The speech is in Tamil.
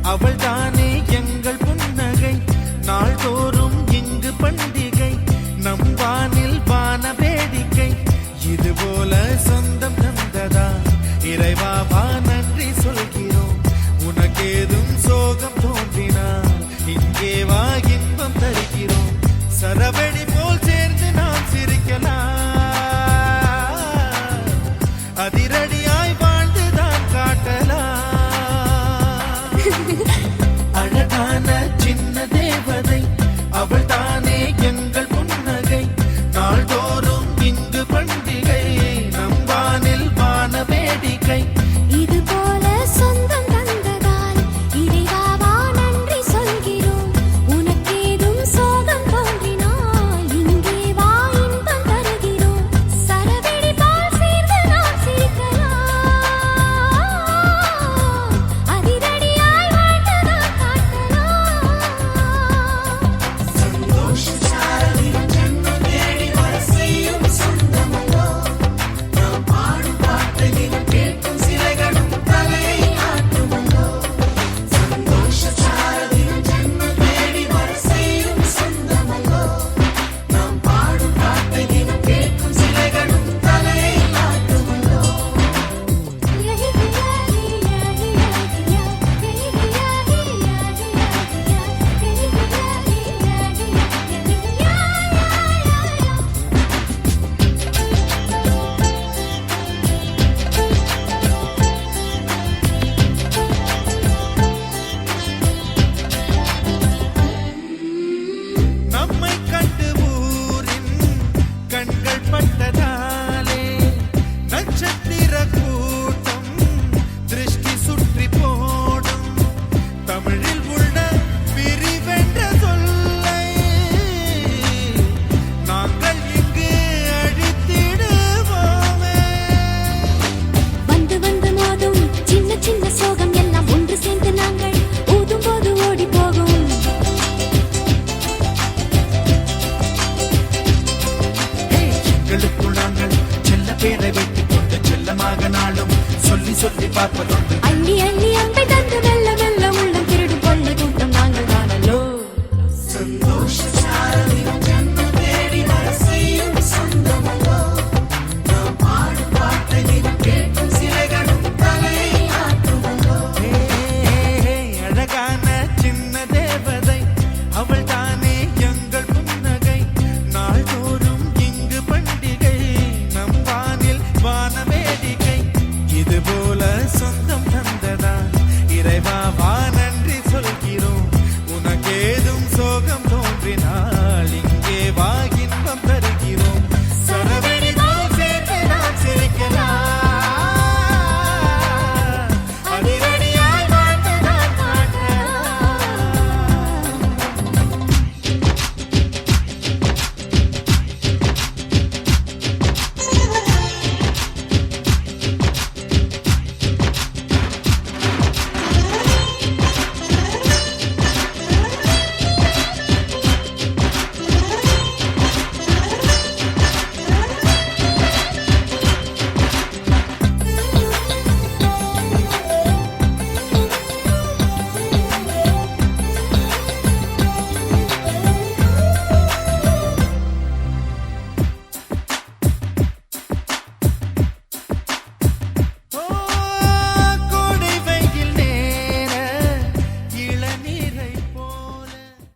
அவள் தானே எங்கள் புன்னகை நாள்தோறும் இங்கு பண்டிகை நம் வானில் வான வேடிக்கை இதுபோல சொந்தம் தந்ததா இறைவா நன்றி சொல்கிறோம் உனக்கேதும் சோகம் தோன்றினால் இங்கே வா இன்பம் தருகிறோம் சரவெடி போல் சேர்ந்து நாம் சிரிக்கலாம் அதிரடியாய் வாழ்ந்துதான் காட்டலாம் அழகான சின்ன தேவதை அவள் தானே எங்கள் புன்னகை நாள்தோறும் இங்கு பண்டிகை நம் வானில் வான வேடிக்கை இது போல சொந்தம் தந்ததால் இறைவா நன்றி சொல்கிறோம் உனக்கேதும் சோகம் தோன்றினால் இங்கே வா இன்பம் தருகிறோம் சரவெடி போல் சேர்ந்து நாம் சிரிக்கலாம் அதிரடியாய் வாழ்ந்துதான் காட்டலாம் சந்தோஷ சாரதின் ஜன்மம் தேடி வர செய்யும் சொந்தமல்லோ நாம் பாடும் பாட்டை தினம் கேட்கும் சிலைகளும் தலையை ஆட்டுமல்லோ சந்தோஷ சாரதின் ஜன்மம் தேடி வர செய்யும் சொந்தமல்லோ நாம் பாடும் பாட்டை தினம் கேட்கும் சிலைகளும் தலையை ஆட்டுமல்லோ நம்மை கண்டு ஊரின் கண்கள் பட்டதாலே நட்சத்திர கூட்டம் திருஷ்டி சுற்றி போடும் தமிழில் உள்ள பிரிவென்ற சொல்லை நாங்கள் இங்கு அழித்திடுவோமே வந்து வந்து மோதும் சின்ன சின்ன சோகம் எல்லாம் ஒன்று சேர்ந்து நாங்கள் ஊதும் போது ஓடி போகும் எங்களுக்குள் நாங்கள் செல்ல பேரை வைத்துக் கொண்டு செல்லமாக நாளும் சொல்லி சொல்லி பார்ப்பதுண்டு